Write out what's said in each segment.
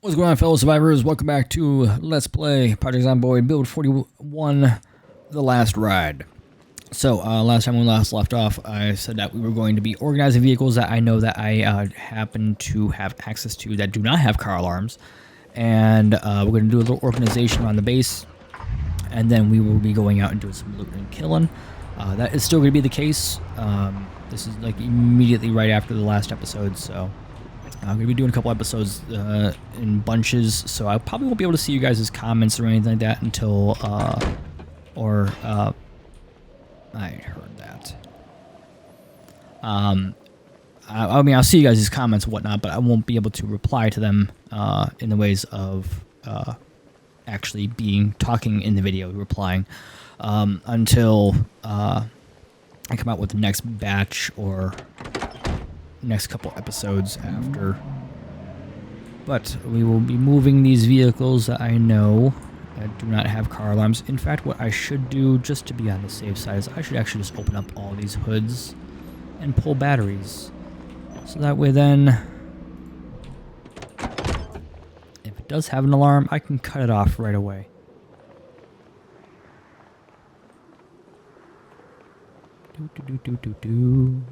What's going on, fellow survivors? Welcome back to Let's Play Project Zomboid Build 41, The Last Ride. So, last time we left off, I said that we were going to be organizing vehicles that I know that I happen to have access to that do not have car alarms. And we're going to do a little organization around the base. And then we will be going out and doing some looting and killing. That is still going to be the case. This is like immediately right after the last episode, so... I'm going to be doing a couple episodes in bunches, so I probably won't be able to see you guys' comments or anything like that until, I heard that. I mean, I'll see you guys' comments and whatnot, but I won't be able to reply to them in the ways of actually talking in the video, replying, until I come out with the next batch or... next couple episodes after. But we will be moving these vehicles that I know that do not have car alarms. In fact, what I should do, just to be on the safe side, is I should actually just open up all these hoods and pull batteries. So that way then, if it does have an alarm, I can cut it off right away. Do.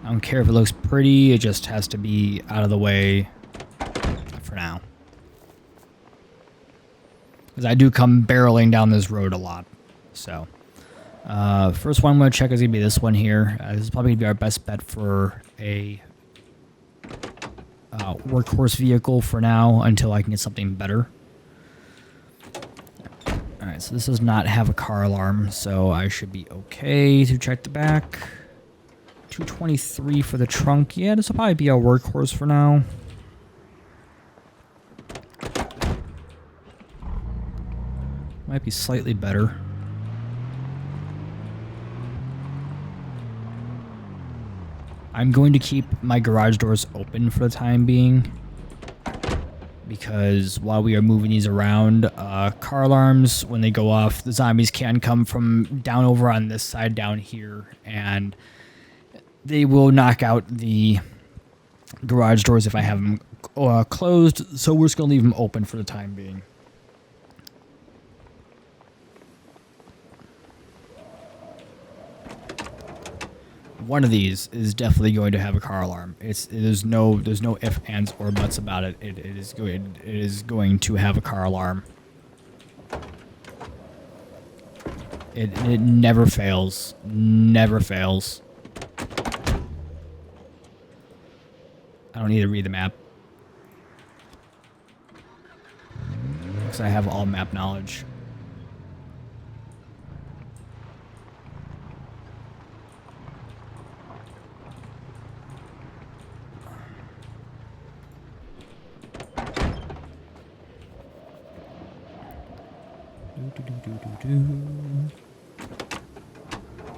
I don't care if it looks pretty, it just has to be out of the way for now. Because I do come barreling down this road a lot. So, first one I'm going to check is going to be this one here. This is probably going to be our best bet for a workhorse vehicle for now until I can get something better. Alright, so this does not have a car alarm, so I should be okay to check the back. 223 for the trunk. Yeah, this will probably be our workhorse for now. Might be slightly better. I'm going to keep my garage doors open for the time being, because while we are moving these around, car alarms, when they go off, the zombies can come from down over on this side down here, and they will knock out the garage doors if I have them closed, so we're just going to leave them open for the time being. One of these is definitely going to have a car alarm. There's no ifs, ands, or buts about it. It is going to have a car alarm. It never fails. Never fails. I don't need to read the map, because I have all map knowledge.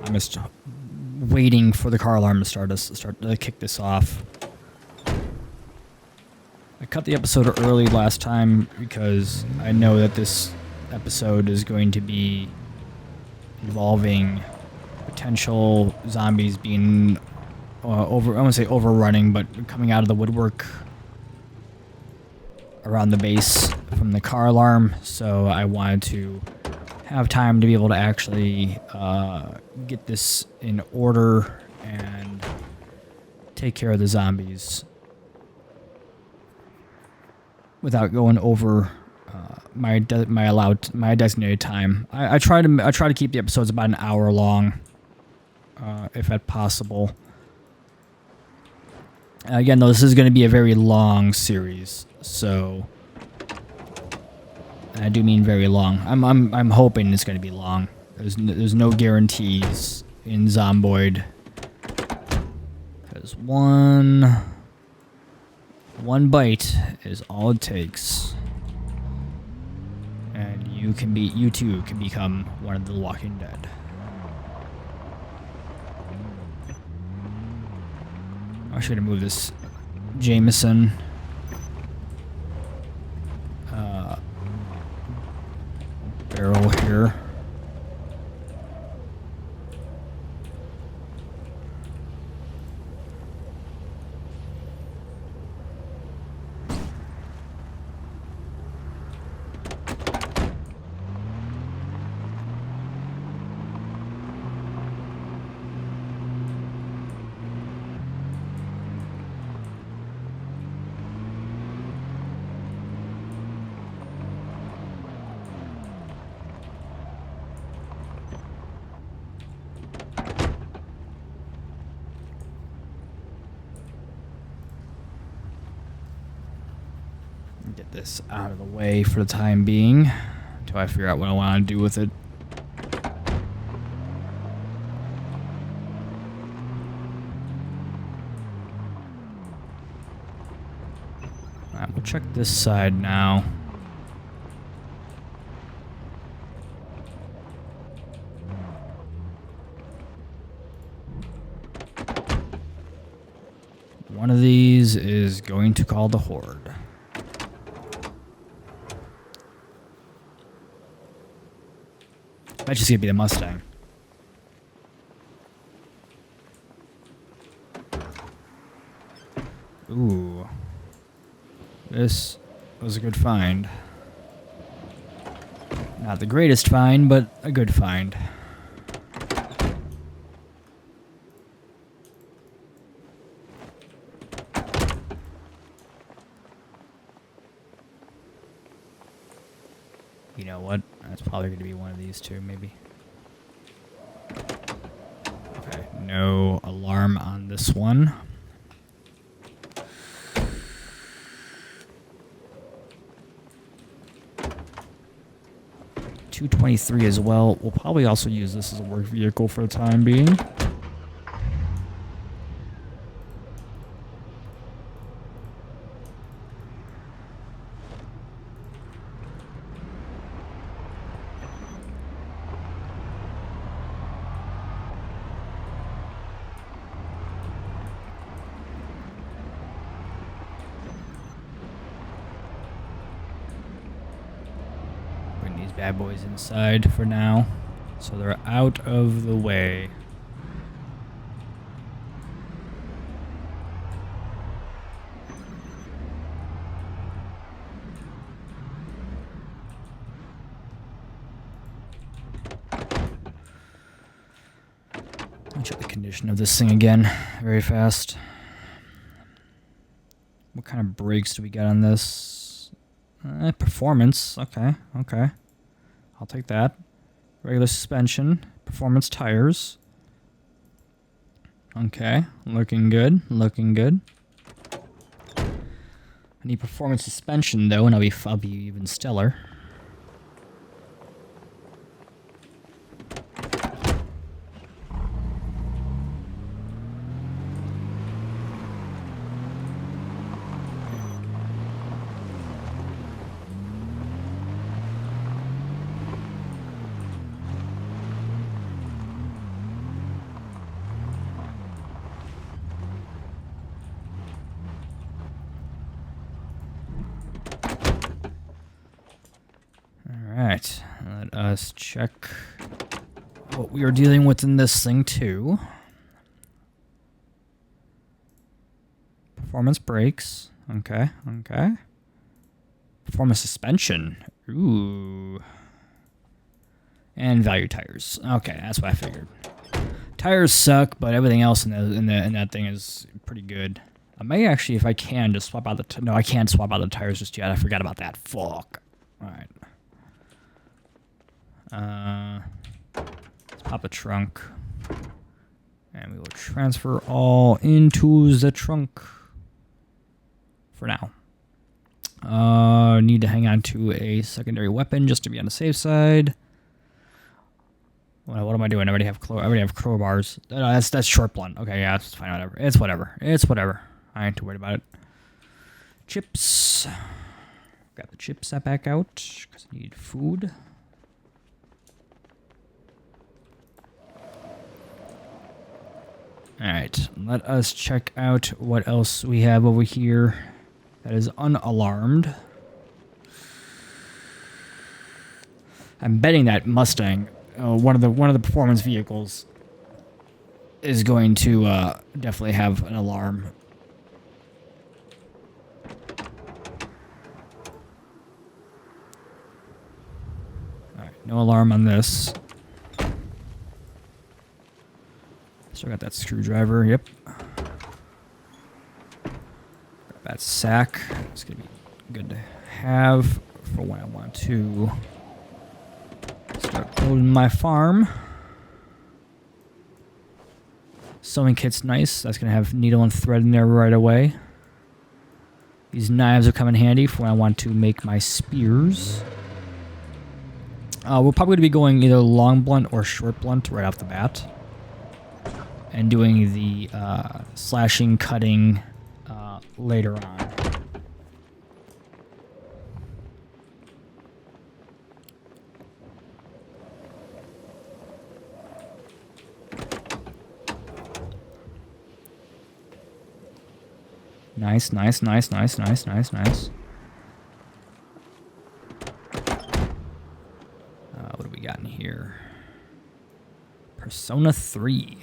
I'm just waiting for the car alarm to start to kick this off. I cut the episode early last time because I know that this episode is going to be involving potential zombies being I won't say overrunning, but coming out of the woodwork around the base from the car alarm. So I wanted to have time to be able to actually get this in order and take care of the zombies without going over my designated time. I try to keep the episodes about an hour long, if at possible. Again, though, this is going to be a very long series, so I do mean very long. I'm hoping it's going to be long. There's no guarantees in Zomboid, because one bite is all it takes, and you too can become one of the Walking Dead. actually gonna move this Jameson. Barrel here. Get this out of the way for the time being until I figure out what I want to do with it. Alright, we'll check this side now. One of these is going to call the Horde. Might just gonna be the Mustang. Ooh. This was a good find. Not the greatest find, but a good find. You know what? That's probably going to be one of these two, maybe. Okay, no alarm on this one. .223 as well. We'll probably also use this as a work vehicle for the time being. Bad boys inside for now, so they're out of the way. I'll check the condition of this thing again very fast. What kind of brakes do we got on this? Performance. Okay, okay. I'll take that. Regular suspension. Performance tires. Okay. Looking good. Looking good. I need performance suspension, though, and I'll be even stellar. Alright, let us check what we are dealing with in this thing, too. Performance brakes. Okay, okay. Performance suspension. Ooh. And value tires. Okay, that's what I figured. Tires suck, but everything else in that thing is pretty good. I may actually, if I can, just swap out the... No, I can't swap out the tires just yet. I forgot about that. Fuck. Alright. Let's pop the trunk. And we will transfer all into the trunk. For now. Need to hang on to a secondary weapon just to be on the safe side. What am I doing? I already have crowbars. No, that's short blunt. Okay, yeah, it's fine. Whatever. It's whatever. It's whatever. I ain't too worried about it. Chips. Grab the chips back out because I need food. Alright, let us check out what else we have over here that is unalarmed. I'm betting that Mustang, one of the performance vehicles, is going to definitely have an alarm. Alright, no alarm on this. Still got that screwdriver, yep. Got that sack. It's going to be good to have for when I want to start building my farm. Sewing kit's nice. That's going to have needle and thread in there right away. These knives will come in handy for when I want to make my spears. We're probably going to be going either long blunt or short blunt right off the bat. And doing the slashing, cutting later on. Nice, nice, nice, nice, nice, nice, nice. What do we got in here? Persona 3.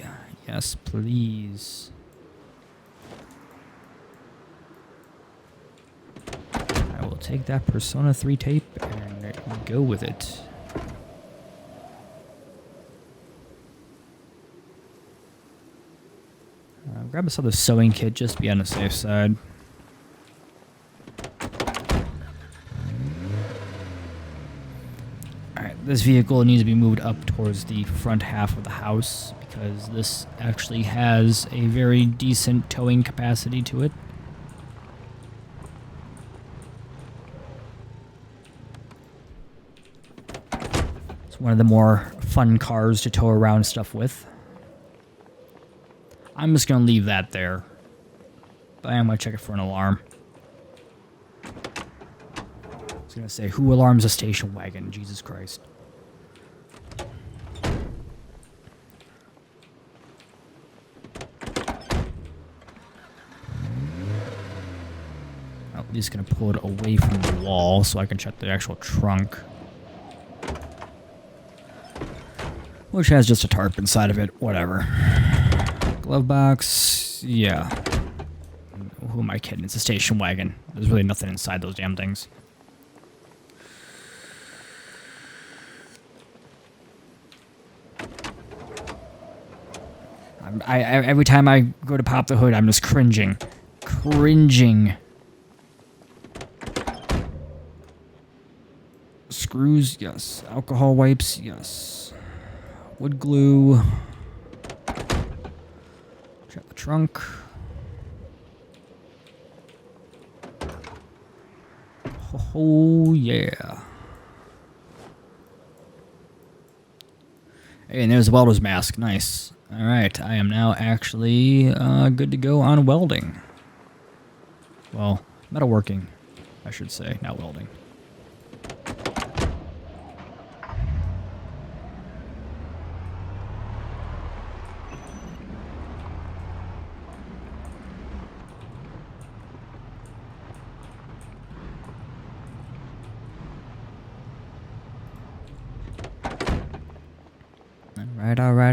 Yes, please. I will take that Persona 3 tape and go with it. Grab this other sewing kit just to be on the safe side. Alright, this vehicle needs to be moved up towards the front half of the house because this actually has a very decent towing capacity to it. It's one of the more fun cars to tow around stuff with. I'm just going to leave that there. But I am going to check it for an alarm. I was going to say, who alarms a station wagon? Jesus Christ. I'm at least going to pull it away from the wall so I can check the actual trunk. Which has just a tarp inside of it. Whatever. Glove box, yeah. Who am I kidding? It's a station wagon. There's really nothing inside those damn things. Every time I go to pop the hood, I'm just cringing. Cringing. Screws, yes. Alcohol wipes, yes. Wood glue. Check the trunk. Oh, yeah. Hey, and there's a welder's mask. Nice. Alright, I am now actually good to go on welding. Well, metalworking, I should say, not welding.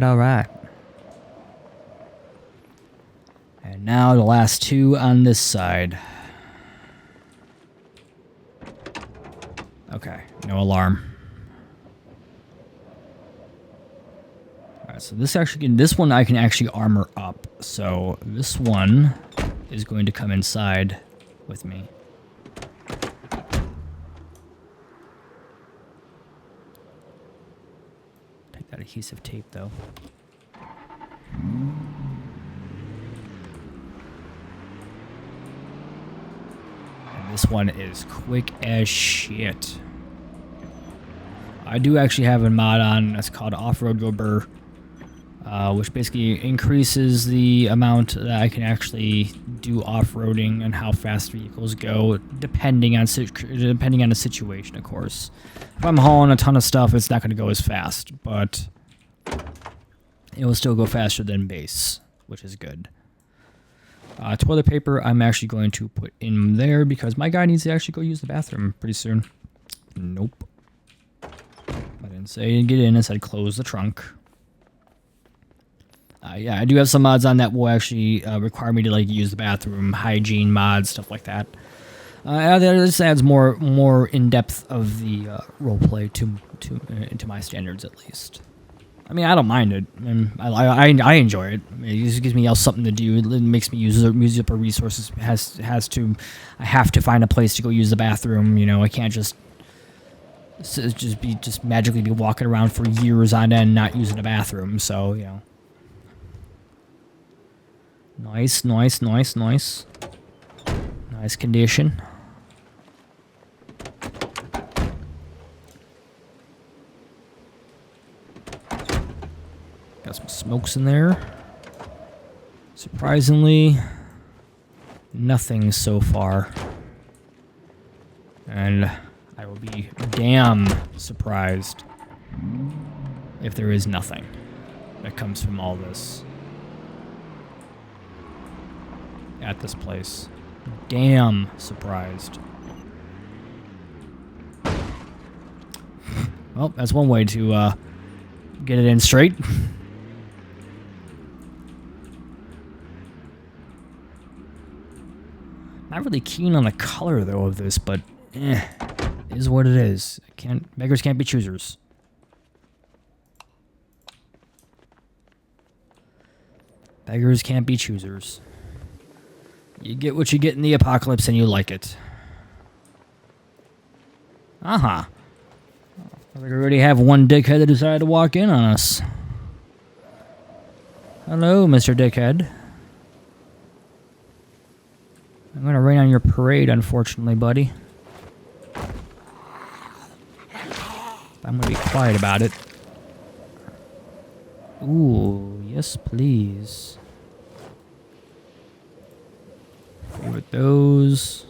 Alright. And now the last two on this side. Okay, no alarm. Alright, so this one I can actually armor up. So this one is going to come inside with me. That adhesive tape, though. And this one is quick as shit. I do actually have a mod on that's called Off-Road Go Burr, which basically increases the amount that I can actually do off-roading and how fast vehicles go, depending on the situation, of course. If I'm hauling a ton of stuff, it's not going to go as fast, but it will still go faster than base. which is good. Toilet paper, I'm actually going to put in there because my guy needs to actually go use the bathroom pretty soon. Nope. I didn't say get in, I said close the trunk. Yeah, I do have some mods on that will actually require me to like use the bathroom, hygiene mods, stuff like that. This adds more in depth of the roleplay to my standards at least. I mean, I don't mind it. I enjoy it. It just gives me else something to do. It makes me use up our resources. I have to find a place to go use the bathroom. You know, I can't just magically be walking around for years on end not using the bathroom. So you know, nice condition. Got some smokes in there. Surprisingly, nothing so far. And I will be damn surprised if there is nothing that comes from all this at this place. Damn surprised. Well, that's one way to get it in straight. Not really keen on the color though of this, but it is what it is. Beggars can't be choosers. Beggars can't be choosers. You get what you get in the apocalypse and you like it. I think we already have one dickhead that decided to walk in on us. Hello, Mr. Dickhead. I'm gonna rain on your parade, unfortunately, buddy. I'm gonna be quiet about it. Ooh, yes, please. Favorite those.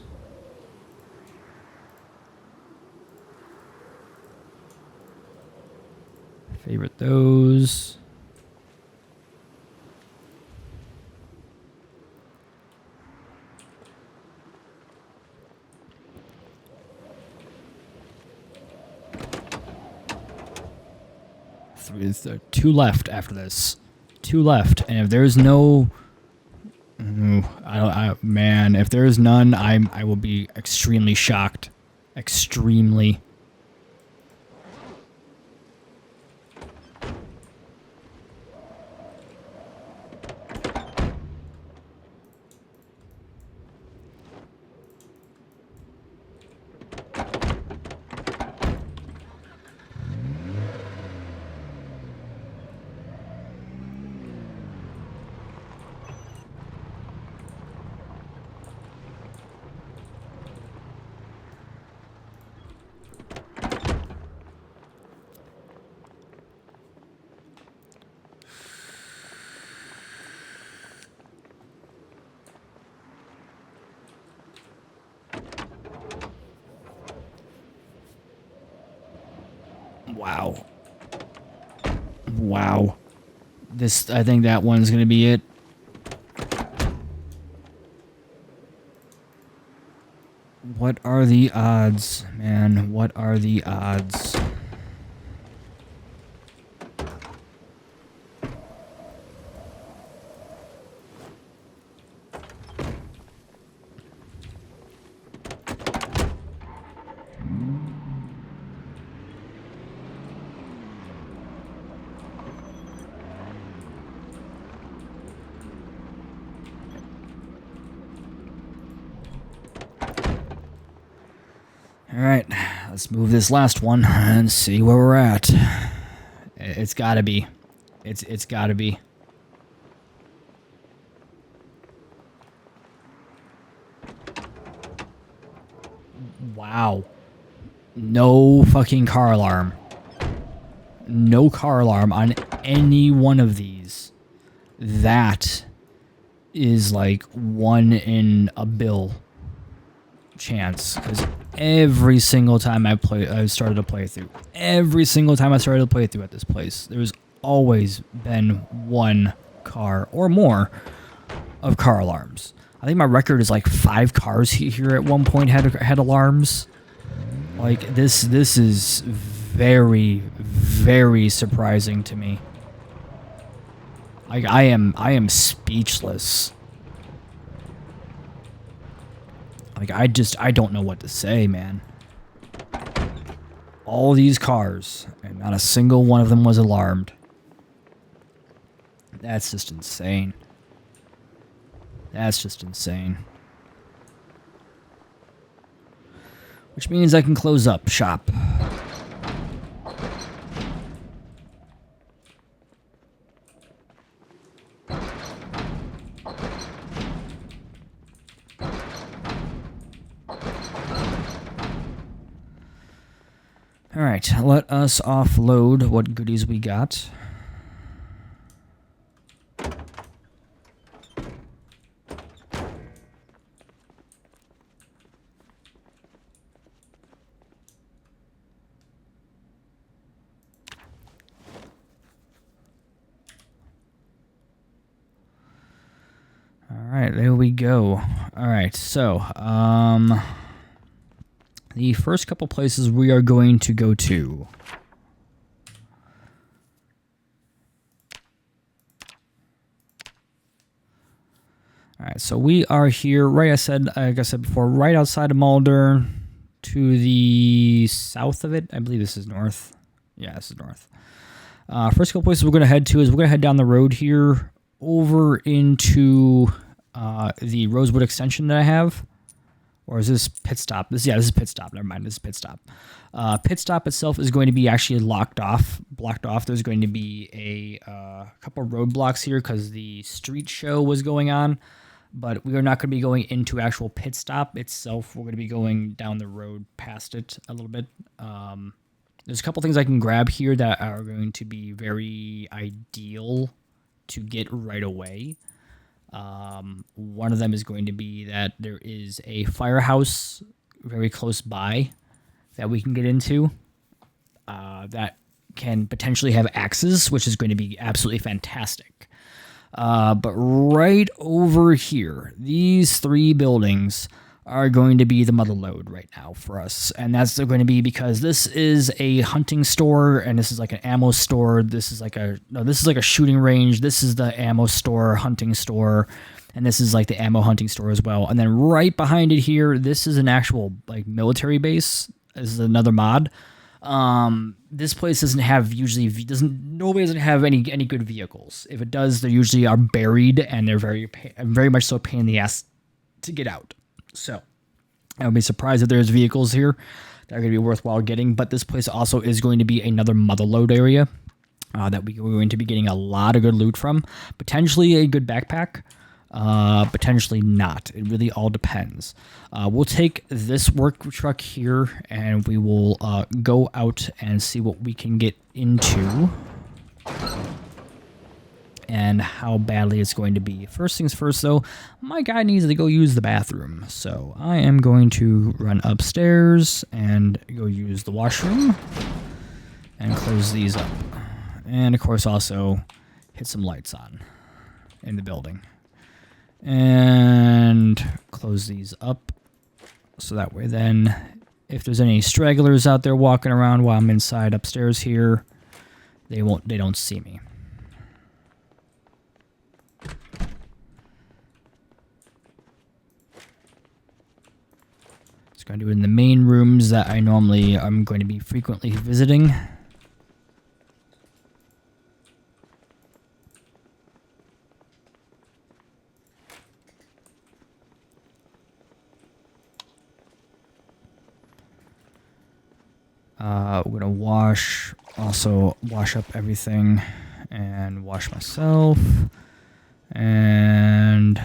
Favorite those. Two left after this. Two left, and if there's no, man, if there's none, I will be extremely shocked. Extremely. Wow. Wow. I think that one's gonna be it. What are the odds, man? What are the odds? Alright, let's move this last one and see where we're at. It's gotta be. It's gotta be. Wow. No fucking car alarm. No car alarm on any one of these. That is like 1 in a bill chance, because every single time I started to play through, every single time I started to play through at this place, there's always been one car or more of car alarms. I think my record is like 5 cars here at one point had alarms. Like this is very, very surprising to me. Like I am speechless. Like I don't know what to say, man. All these cars, and not a single one of them was alarmed. That's just insane. That's just insane. Which means I can close up shop. Alright, let us offload what goodies we got. Alright, there we go. Alright, so, the first couple places we are going to go to. Alright, so we are here, like I said before, right outside of Mulder, to the south of it. I believe this is north. Yeah, this is north. First couple places we're going to head to is we're going to head down the road here over into the Rosewood extension that I have. Or is this pit stop? This is pit stop. Never mind, this is pit stop. Pit stop itself is going to be actually blocked off. There's going to be a couple roadblocks here because the street show was going on. But we are not going to be going into actual pit stop itself. We're going to be going down the road past it a little bit. There's a couple things I can grab here that are going to be very ideal to get right away. One of them is going to be that there is a firehouse very close by that we can get into that can potentially have axes, which is going to be absolutely fantastic. But right over here, these 3 buildings are going to be the mother lode right now for us. And that's going to be because this is a hunting store and this is like an ammo store. This is like a shooting range. This is the ammo store, hunting store. And this is like the ammo hunting store as well. And then right behind it here, this is an actual like military base. This is another mod. This place nobody doesn't have any good vehicles. If it does, they usually are buried and they're very much so a pain in the ass to get out. So I would be surprised if there's vehicles here that are going to be worthwhile getting. But this place also is going to be another mother lode area that we're going to be getting a lot of good loot from. Potentially a good backpack. Potentially not. It really all depends. We'll take this work truck here and we will go out and see what we can get into and how badly it's going to be. First things first, though, my guy needs to go use the bathroom. So I am going to run upstairs and go use the washroom and close these up. And, of course, also hit some lights on in the building. And close these up so that way then if there's any stragglers out there walking around while I'm inside upstairs here, they don't see me. Just going to do it in the main rooms that I'm going to be frequently visiting. We're going to wash up everything and wash myself and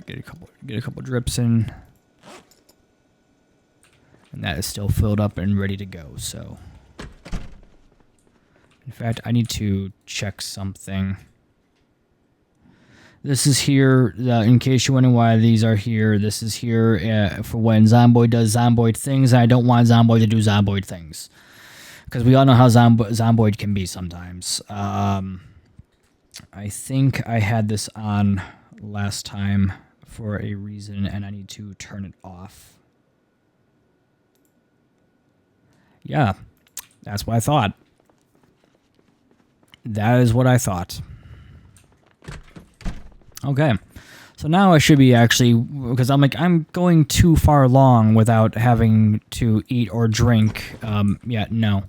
get a couple drips in. And that is still filled up and ready to go. So, in fact, I need to check something. This is here, in case you're wondering why these are here, this is here for when Zomboid does Zomboid things, and I don't want Zomboid to do Zomboid things. Because we all know how Zomboid can be sometimes. I think I had this on last time for a reason, and I need to turn it off. Yeah, that's what I thought. That is what I thought. Okay. So now I should be actually, because I'm like, I'm going too far along without having to eat or drink. Yeah, no.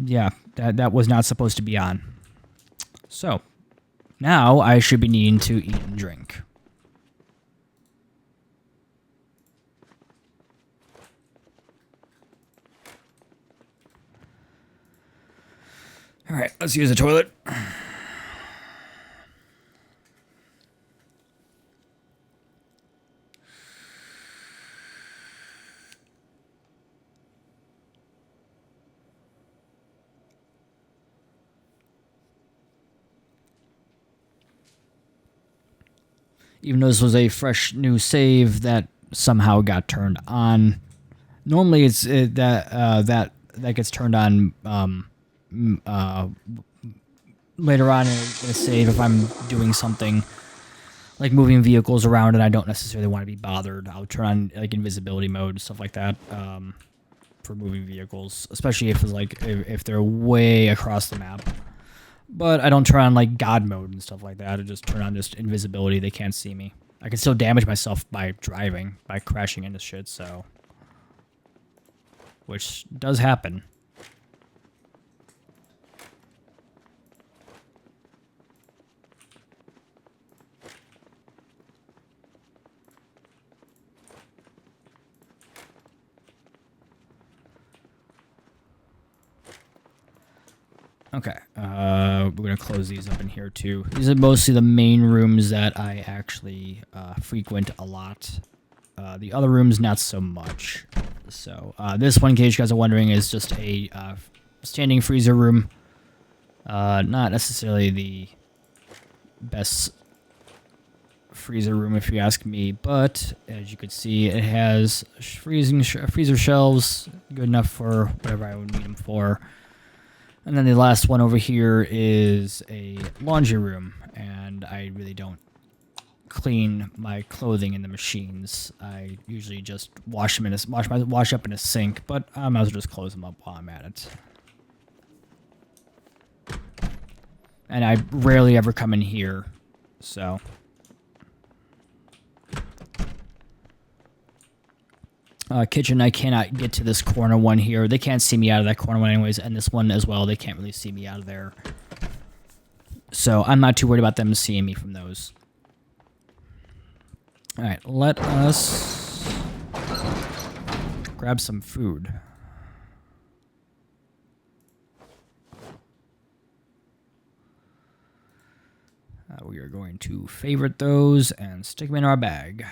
Yeah, that was not supposed to be on. So, now I should be needing to eat and drink. All right, let's use the toilet. Even though this was a fresh new save that somehow got turned on. Normally, it's that gets turned on later on in a save if I'm doing something like moving vehicles around and I don't necessarily want to be bothered. I'll turn on like invisibility mode and stuff like that for moving vehicles, especially if it's like if they're way across the map. But I don't turn on like God mode and stuff like that. I just turn on just invisibility. They can't see me. I can still damage myself by driving, by crashing into shit, so. Which does happen. Okay, we're going to close these up in here too. These are mostly the main rooms that I actually frequent a lot. The other rooms, not so much. So this one, in case you guys are wondering, is just a standing freezer room. Not necessarily the best freezer room, if you ask me, but as you can see, it has freezer shelves, good enough for whatever I would need them for. And then the last one over here is a laundry room, and I really don't clean my clothing in the machines. I usually just wash them in wash up in a sink, but I might as well just close them up while I'm at it. And I rarely ever come in here, so. Kitchen, I cannot get to this corner one here. They can't see me out of that corner one anyways, and this one as well, they can't really see me out of there. So I'm not too worried about them seeing me from those. Alright, let us grab some food. We are going to favorite those and stick them in our bag.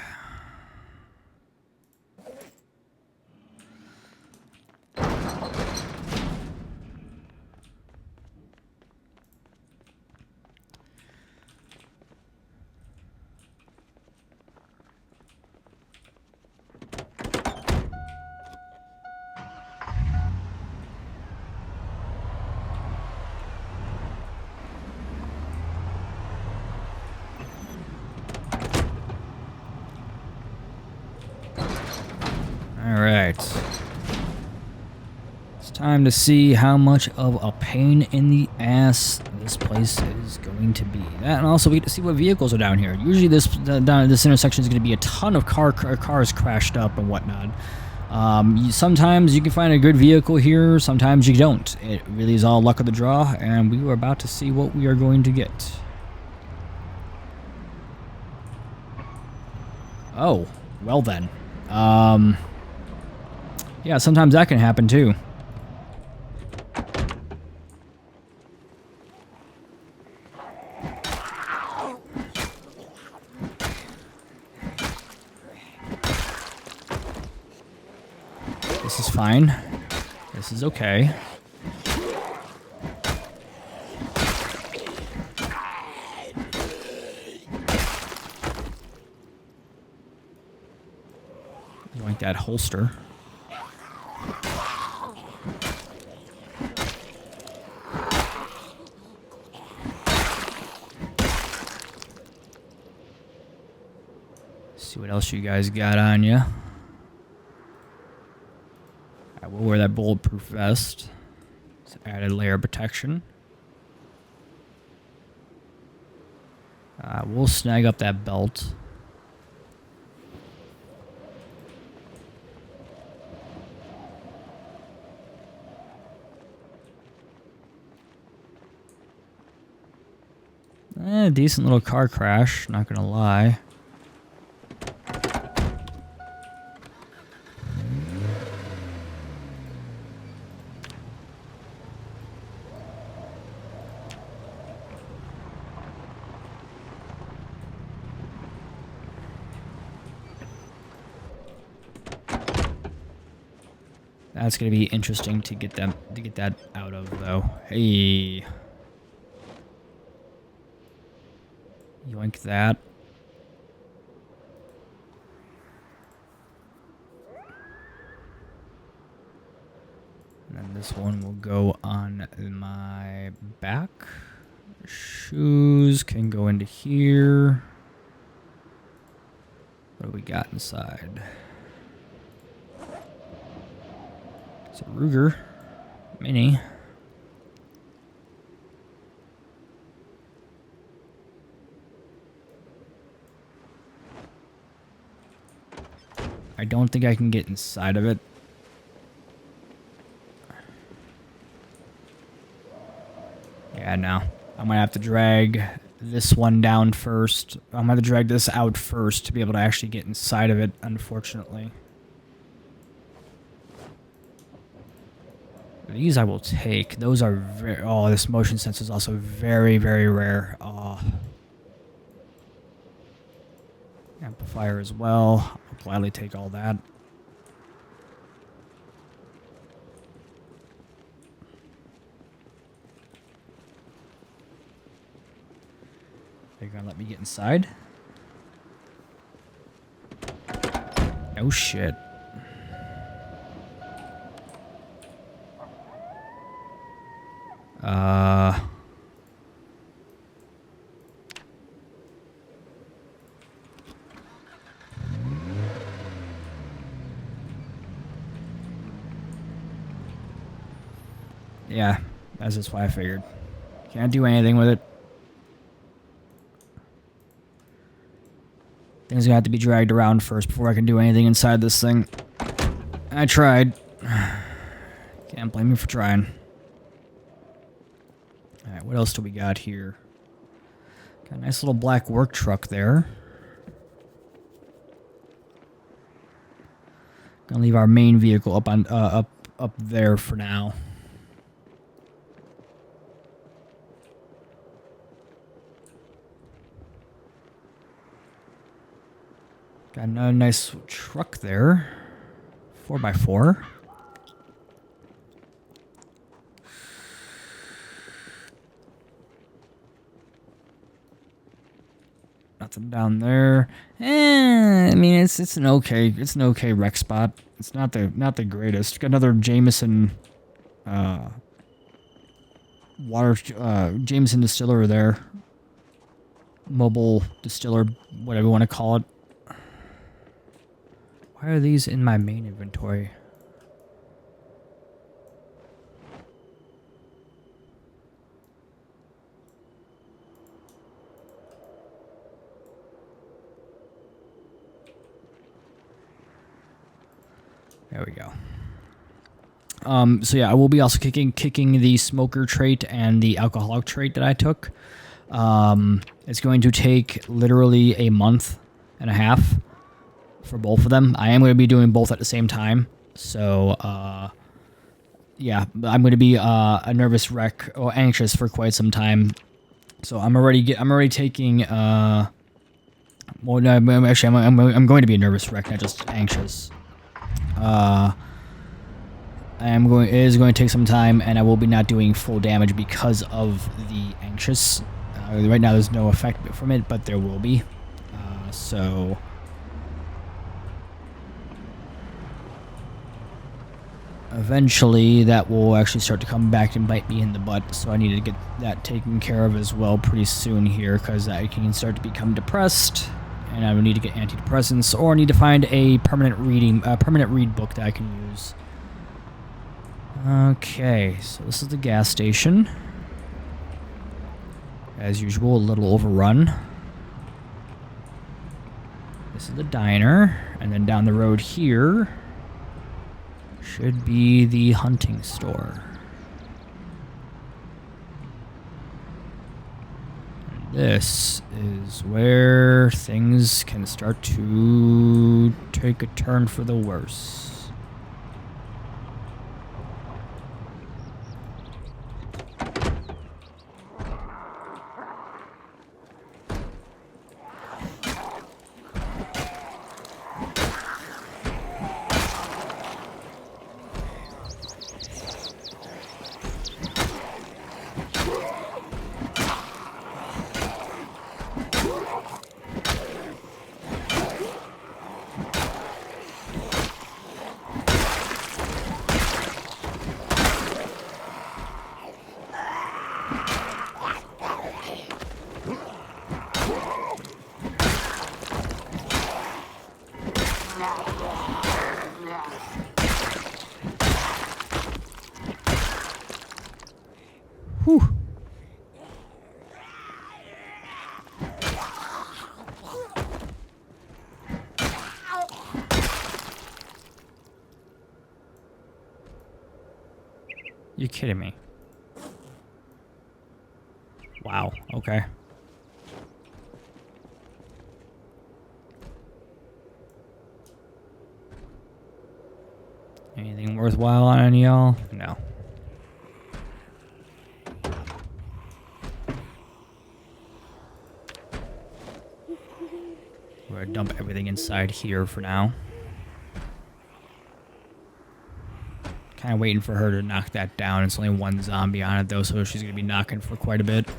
Alright. It's time to see how much of a pain in the ass this place is going to be. That, and also we get to see what vehicles are down here. Usually down at this intersection is going to be a ton of cars crashed up and whatnot. Sometimes you can find a good vehicle here, sometimes you don't. It really is all luck of the draw, and we are about to see what we are going to get. Oh, well then. Yeah, sometimes that can happen too. This is fine. This is okay. Like that holster. what else you guys got on you. I will wear that bulletproof vest. It's added layer of protection. We'll snag up that belt. Decent little car crash, not gonna lie. That's gonna be interesting to get that out of though. Hey. Yoink that. And then this one will go on my back. Shoes can go into here. What do we got inside? It's a Ruger Mini. I don't think I can get inside of it. Yeah, no. I'm gonna have to drag this one down first. I'm gonna have to drag this out first to be able to actually get inside of it, unfortunately. These I will take. Those are very... Oh, this motion sensor is also very, very rare. Oh. Amplifier as well. I'll gladly take all that. Are you gonna let me get inside? Oh shit. Yeah, that's just why I figured. Can't do anything with it. Things are gonna have to be dragged around first before I can do anything inside this thing. I tried. Can't blame me for trying. Alright, what else do we got here? Got a nice little black work truck there. Gonna leave our main vehicle up on up there for now. Got another nice truck there. 4x4. Nothing down there. I mean it's an okay wreck spot. It's not the greatest. Got another Jameson Jameson distiller there. Mobile distiller, whatever you want to call it. Why are these in my main inventory? There we go. So yeah, I will be also kicking the smoker trait and the alcoholic trait that I took. It's going to take literally a month and a half for both of them. I am going to be doing both at the same time. So, yeah, I'm going to be a nervous wreck or anxious for quite some time. So I'm already taking. Well, no, actually, I'm going to be a nervous wreck, not just anxious. It is going to take some time, and I will be not doing full damage because of the anxious. Right now, there's no effect from it, but there will be. So. Eventually, that will actually start to come back and bite me in the butt, so I need to get that taken care of as well pretty soon here, because I can start to become depressed, and I would need to get antidepressants, or I need to find a permanent read book that I can use. Okay, so this is the gas station. As usual, a little overrun. This is the diner, and then down the road here should be the hunting store. And this is where things can start to take a turn for the worse. Whew. You're kidding me. Wow, okay. Anything worthwhile on any of y'all? No. We're gonna dump everything inside here for now. Kind of waiting for her to knock that down. It's only one zombie on it though, so she's gonna be knocking for quite a bit.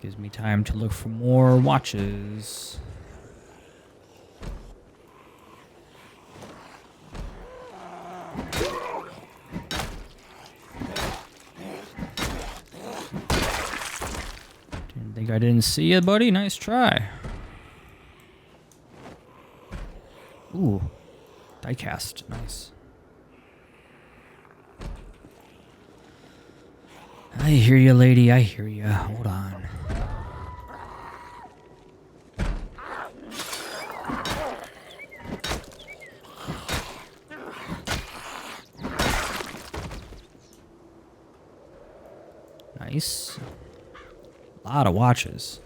Gives me time to look for more watches. Didn't think I didn't see you, buddy. Nice try. Ooh, diecast. Nice. I hear you, lady. I hear you. Hold on. Nice. A lot of watches.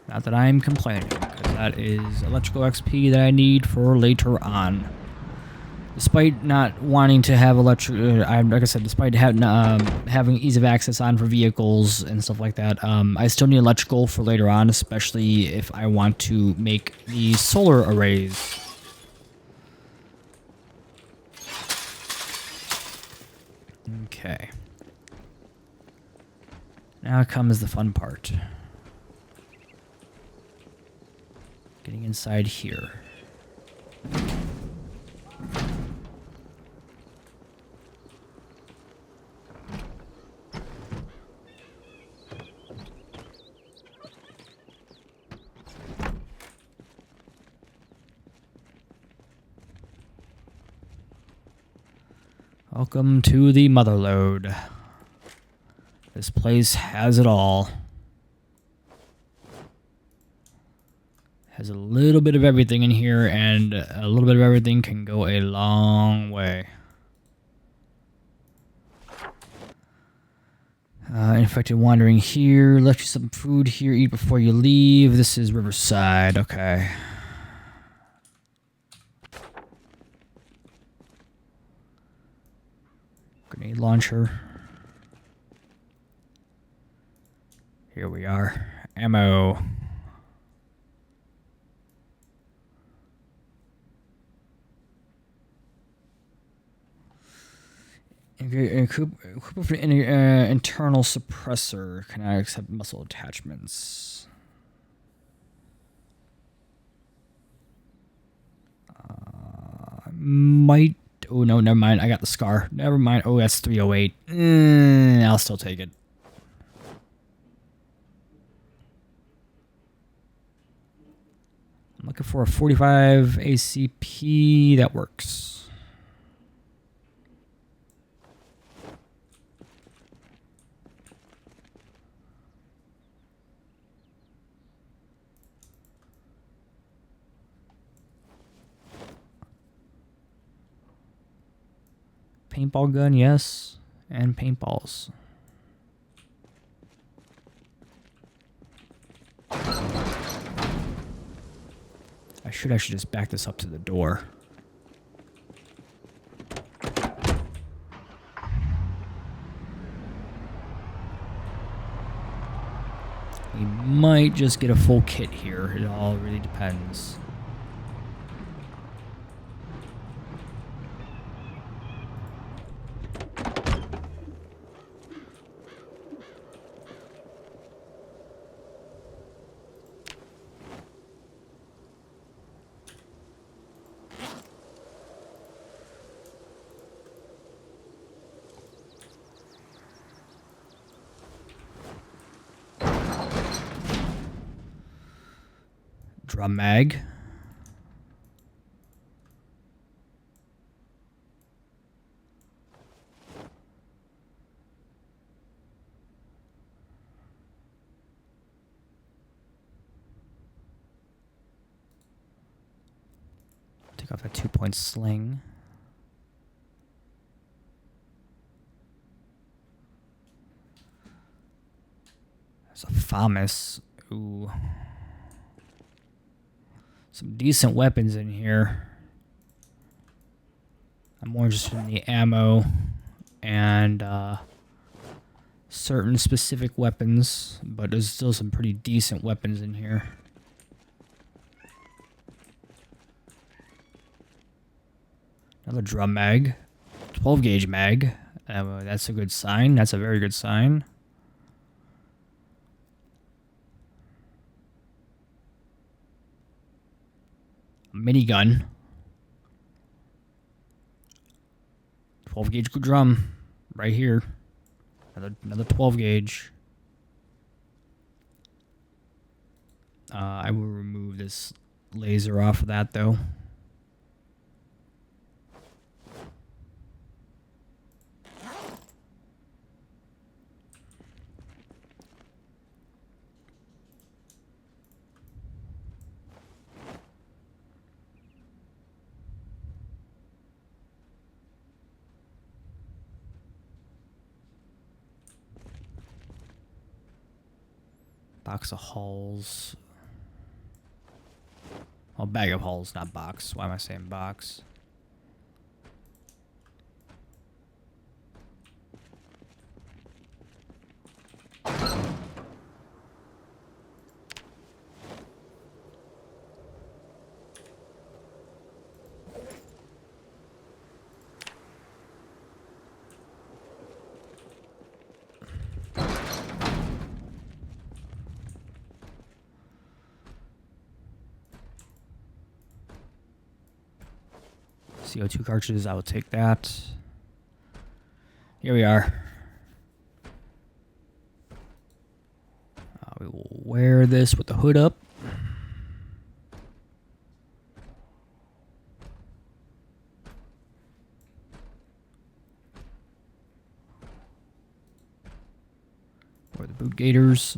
Not that I'm complaining, because that is electrical XP that I need for later on. Despite not wanting to have like I said, despite having ease of access on for vehicles and stuff like that, I still need electrical for later on, especially if I want to make the solar arrays. Okay. Now comes the fun part. Getting inside here. Welcome to the Motherlode. This place has it all. Has a little bit of everything in here, and a little bit of everything can go a long way. Infected wandering here. Left you some food here. Eat before you leave. This is Riverside. Okay. Grenade launcher. Here we are. Ammo. Equip with an internal suppressor. Can I accept muscle attachments? Might. Oh, no, never mind. I got the scar. Never mind. Oh, that's 308. I'll still take it. Looking for a 45 ACP that works. Paintball gun, yes, and paintballs. I should actually just back this up to the door. We might just get a full kit here. It all really depends. Drum mag. Take off that 2-point sling. There's a FAMAS. Ooh. Some decent weapons in here. I'm more interested in the ammo and certain specific weapons, but there's still some pretty decent weapons in here. Another drum mag. 12 gauge mag. That's a good sign. That's a very good sign. Minigun. 12 gauge drum. Right here. Another 12 gauge. I will remove this laser off of that though. Box of hulls. Well, bag of hulls, not box. Why am I saying box? CO2 cartridges, I will take that. Here we are. We will wear this with the hood up. Wear the boot gaiters.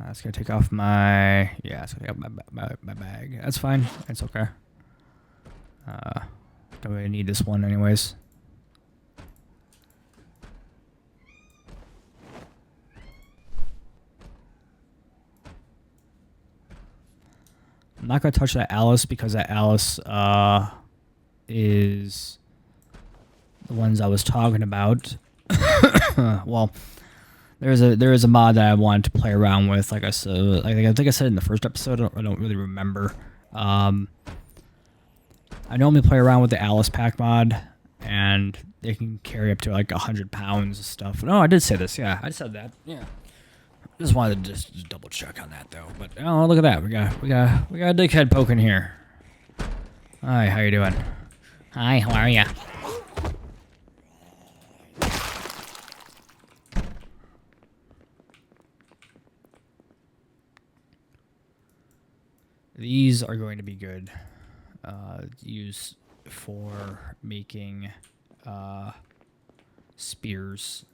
It's gonna take off my it's gonna take off my bag. That's fine. It's okay. Don't really need this one anyways. I'm not gonna touch that Alice because that Alice is the ones I was talking about. Well, there is a mod that I wanted to play around with. Like I said, I think I said in the first episode. I don't really remember. I normally play around with the Alice pack mod, and they can carry up to like 100 pounds of stuff. No, I did say this. Yeah, I said that. Yeah. Just wanted to just double check on that though. But oh, look at that. We got a dickhead poking here. Hi, how you doing? Hi, how are ya? These are going to be good. Use for making spears.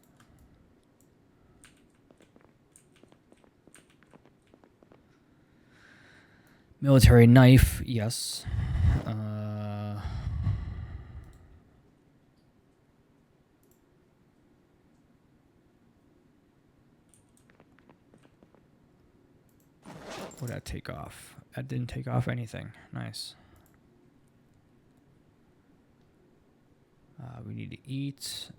Military knife, yes. What did that take off? That didn't take off anything. Nice. We need to eat.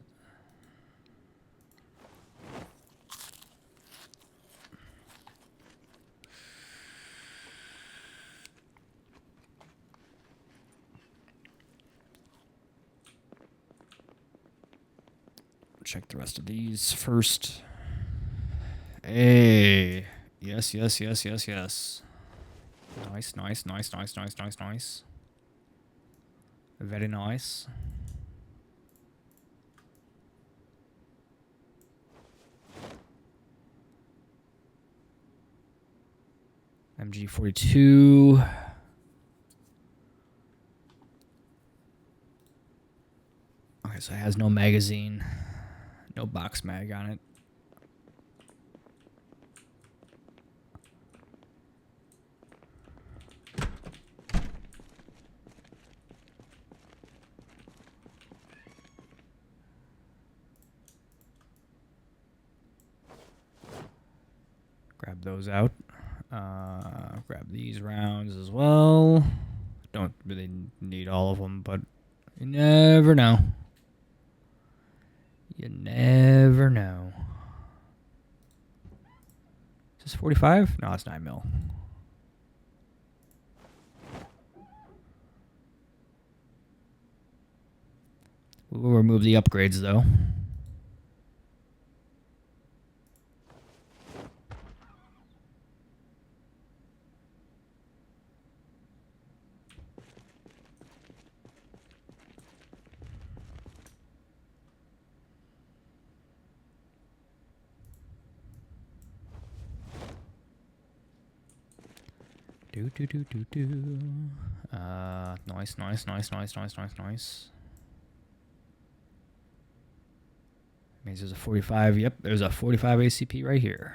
Check the rest of these first. Hey. Yes, yes, yes, yes, yes. Nice, nice, nice, nice, nice, nice, nice. Very nice. MG42. Okay, so it has no magazine. No box mag on it. Grab those out. Grab these rounds as well. Don't really need all of them, but you never know. You never know. Is this 45? No, it's 9 mil. We will remove the upgrades though. Nice, nice, nice, nice, nice, nice, nice. Means there's a 45. Yep, there's a 45 ACP right here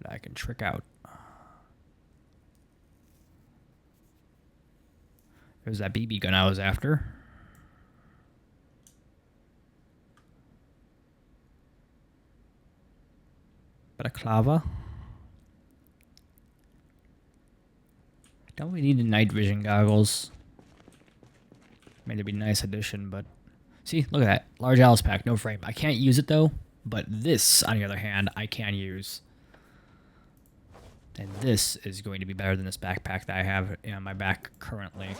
that I can trick out. There's that BB gun I was after. Balaclava. Don't we need the night vision goggles? I mean, it'd be a nice addition, but... See, look at that. Large Alice pack, no frame. I can't use it, though. But this, on the other hand, I can use. And this is going to be better than this backpack that I have on my back currently.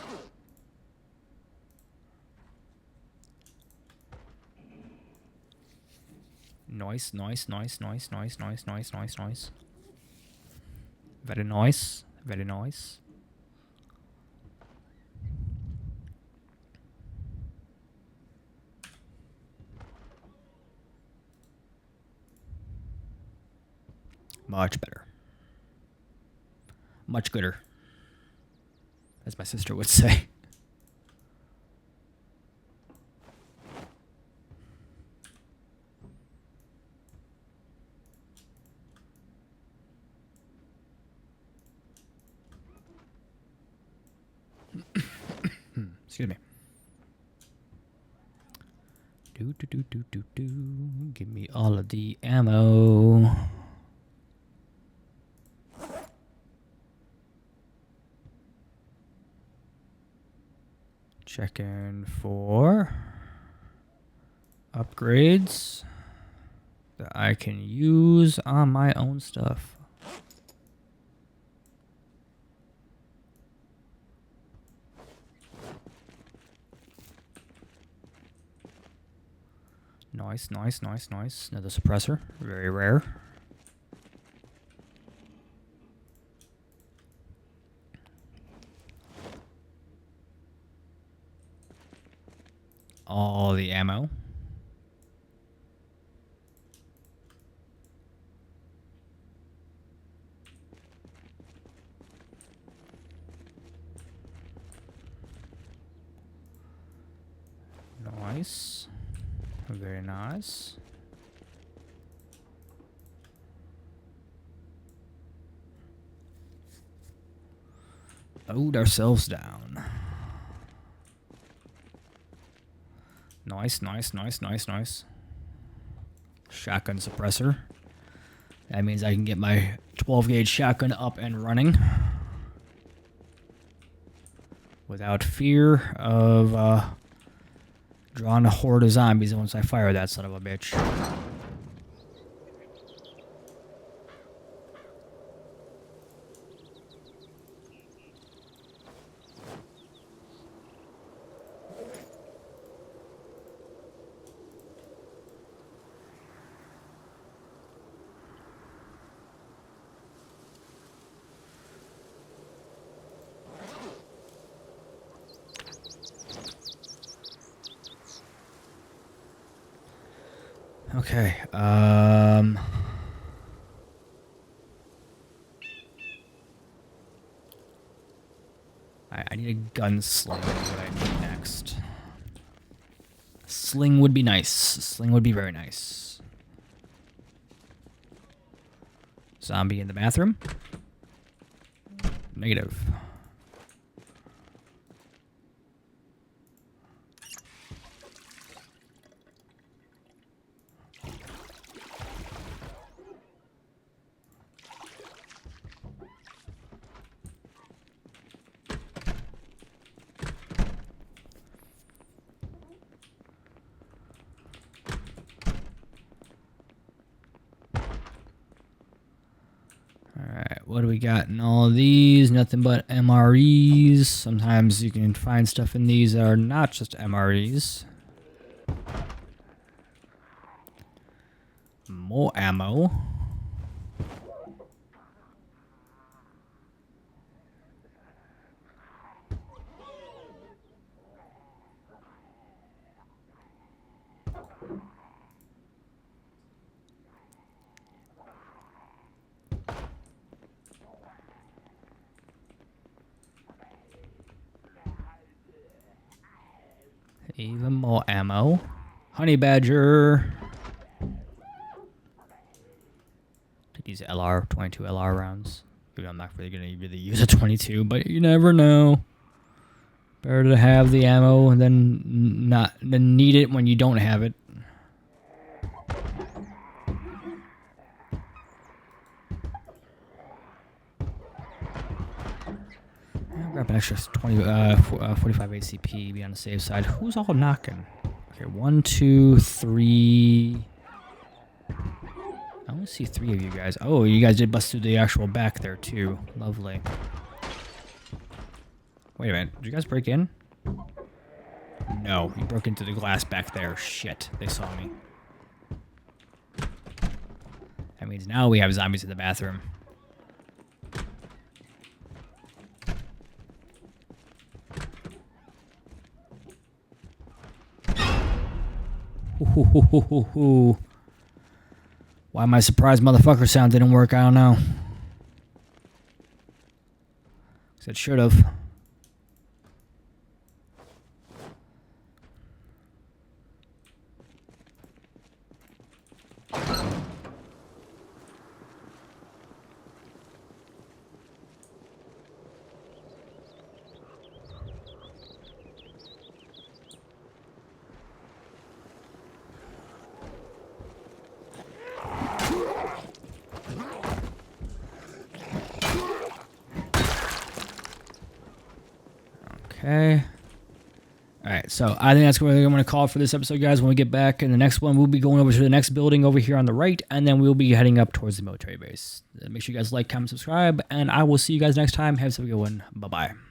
Nice, nice, nice, nice, nice, nice, nice, nice, nice. Very nice. Very nice. Much better. Much gooder. As my sister would say. Excuse me. Give me all of the ammo. Checking for upgrades that I can use on my own stuff. Nice, nice, nice, nice. Another suppressor. Very rare. all the ammo. Nice. Very nice. Load ourselves down. Nice, nice, nice, nice, nice. Shotgun suppressor. That means I can get my 12-gauge shotgun up and running without fear of drawing a horde of zombies once I fire that son of a bitch. Okay, I need a gunslinger. What I need next. Sling would be nice. Sling would be very nice. Zombie in the bathroom? Negative. Alright, what do we got in all of these? Nothing but MREs. Sometimes you can find stuff in these that are not just MREs. More ammo. Even more ammo. Honey badger. Take these LR22 LR rounds. I'm not really gonna use a 22, but you never know. Better to have the ammo than need it when you don't have it. Grab an extra 45 ACP, be on the safe side. Who's all knocking? Okay, 1, 2, 3. I only see 3 of you guys. Oh, you guys did bust through the actual back there too. Lovely. Wait a minute, did you guys break in? No, you broke into the glass back there. Shit, they saw me. That means now we have zombies in the bathroom. Why my surprised motherfucker sound didn't work, I don't know. 'Cause it should have. Okay. Alright, so I think that's what I'm going to call it for this episode, guys. When we get back in the next one, we'll be going over to the next building over here on the right, and then we'll be heading up towards the military base. Make sure you guys like, comment, subscribe, and I will see you guys next time. Have a good one. Bye-bye.